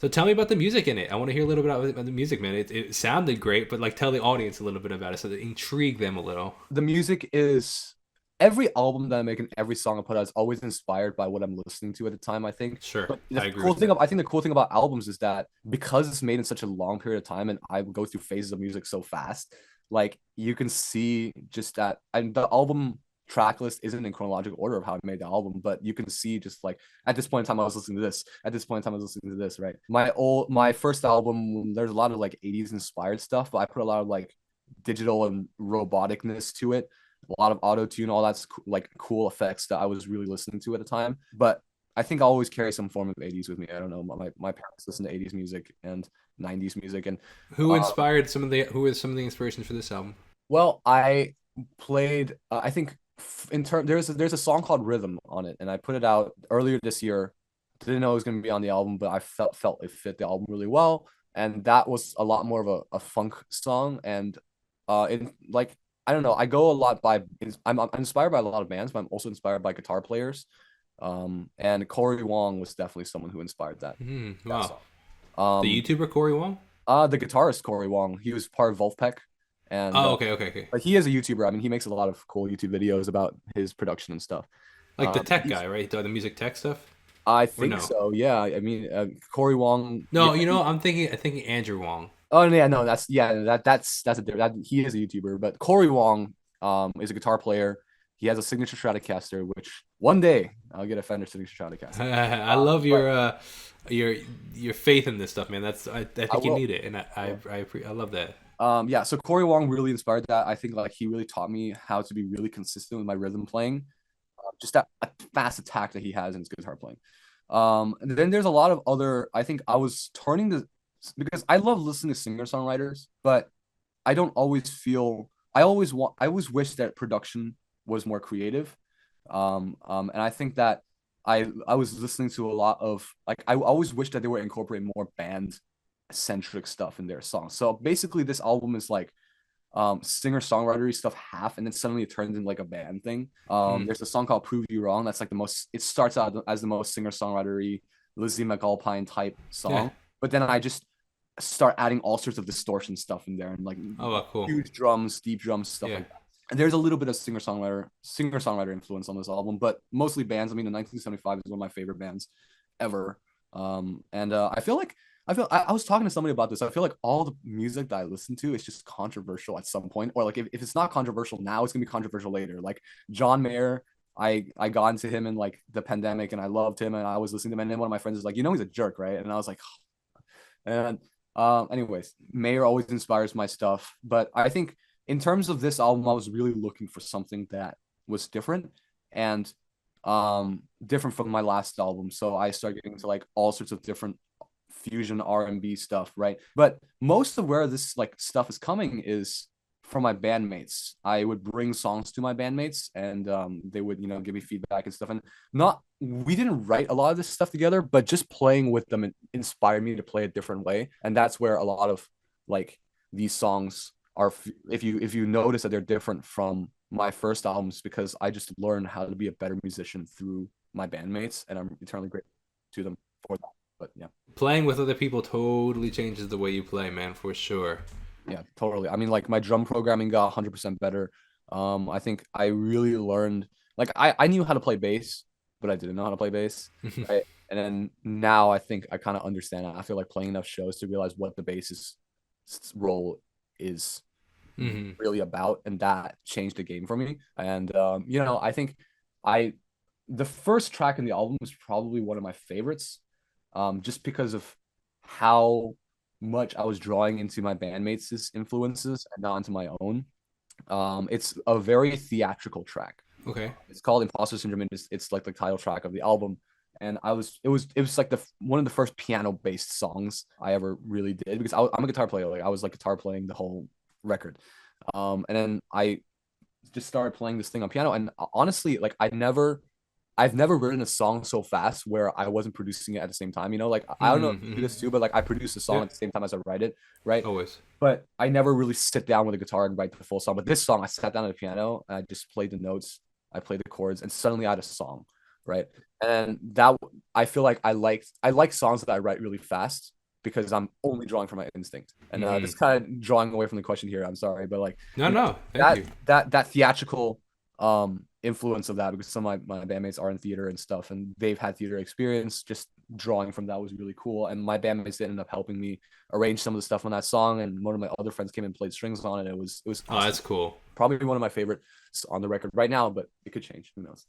So tell me about the music in it. I want to hear a little bit about the music, man. It sounded great, but like tell the audience a little bit about it so that intrigue them a little. The music is every album that I make and every song I put out is always inspired by what I'm listening to at the time, I think. Sure, But I the agree cool with thing that. I think the cool thing about albums is that because it's made in such a long period of time and I go through phases of music so fast, like you can see just that, and the album track list isn't in chronological order of how I made the album, but you can see just like at this point in time I was listening to this, at this point in time I was listening to this, right? My first album, there's a lot of like 80s inspired stuff, but I put a lot of like digital and roboticness to it, a lot of auto tune, all that's like cool effects that I was really listening to at the time. But I think I always carry some form of 80s with me. I don't know. My parents listen to 80s music and 90s music. And uh, Who are some of the inspirations for this album? well, I played, I think in turn, there's a song called Rhythm on it. And I put it out earlier this year. Didn't know it was going to be on the album, but I felt it fit the album really well. And that was a lot more of a funk song. And in like I don't know, I go a lot by I'm inspired by a lot of bands, but I'm also inspired by guitar players. And Corey Wong was definitely someone who inspired that Wow. song. The Um, YouTuber Corey Wong? the guitarist Corey Wong, he was part of Wolfpack, and Oh, okay. but he is a YouTuber. I mean, he makes a lot of cool YouTube videos about his production and stuff. Like the tech He's guy, right? The music tech stuff? I Or think no? so. Yeah, I mean, Corey Wong. Yeah. No, I'm thinking Andrew Wong. Oh yeah, no, that's a that he is a YouTuber, but Corey Wong is a guitar player. He has a signature Stratocaster, which one day I'll get a Fender signature Stratocaster. I love But your your faith in this stuff, man. I I think you will. need it, and I will. I love that. Yeah, so Corey Wong really inspired that. I think like he really taught me how to be really consistent with my rhythm playing. Just that fast attack that he has in his guitar playing. And then there's a lot of other. I think I was turning to because I love listening to singer songwriters, but I don't always feel. I always wish that production was more creative. And I think that I was listening to a lot of like I always wish that they were incorporating more band centric stuff in their songs. So basically, this album is like singer songwritery stuff half, and then suddenly it turns into like a band thing. Mm, There's a song called "Prove You Wrong." That's like the most. It starts out as the most singer songwritery Lizzie McAlpine type yeah. song, but then I just start adding all sorts of distortion stuff in there and like Oh, well, cool. huge drums, deep drums, stuff Yeah. like that. And there's a little bit of singer songwriter influence on this album, but mostly bands. I mean, the 1975 is one of my favorite bands ever. And I feel like I was talking to somebody about this. I feel like all the music that I listen to is just controversial at some point, or like if it's not controversial now, it's gonna be controversial later. Like John Mayer, I got into him in like the pandemic, and I loved him, and I was listening to him, and then one of my friends is like, he's a jerk, right? And I was like, and anyways, Mayer always inspires my stuff, but I think in terms of this album, I was really looking for something that was different and different from my last album. So I started getting into like all sorts of different fusion R&B stuff, right? But most of where this like stuff is coming is from my bandmates. I would bring songs to my bandmates, and they would give me feedback and stuff. And not we didn't write a lot of this stuff together, but just playing with them inspired me to play a different way. And that's where a lot of like these songs are. If you notice that they're different from my first albums, because I just learned how to be a better musician through my bandmates, and I'm eternally grateful to them for that. But yeah. Playing with other people totally changes the way you play, man, for sure. Yeah, totally. I mean, like my drum programming got 100% better. I think I really learned, like I knew how to play bass, but I didn't know how to play bass, right? And then now I think I kind of understand it. I feel like playing enough shows to realize what the bass's role is Hmm. really about, and that changed the game for me. And I think I the first track in the album is probably one of my favorites, just because of how much I was drawing into my bandmates' influences and not into my own. It's a very theatrical track. Okay. It's called Imposter Syndrome, and it's like the title track of the album. And it was like the one of the first piano based songs I ever really did, because I'm a guitar player. Like I was like guitar playing the whole record. And then I just started playing this thing on piano. And honestly, like I've never written a song so fast where I wasn't producing it at the same time. Like I don't know if you do Mm-hmm. this too, but like I produce a song Yeah. at the same time as I write it, right? Always. But I never really sit down with a guitar and write the full song. But this song, I sat down at the piano and I just played the notes, I played the chords, and suddenly I had a song. right? And that I feel like I like songs that I write really fast because I'm only drawing from my instinct. And Mm-hmm. this kind of drawing away from the question here. I'm sorry, but like No, you know no, thank you. that theatrical influence of that because some of my bandmates are in theater and stuff and they've had theater experience. Just drawing from that was really cool. And my bandmates ended up helping me arrange some of the stuff on that song. And one of my other friends came and played strings on it. It was Oh, awesome. that's cool. Probably one of my favorites on the record right now, but it could change. Who knows?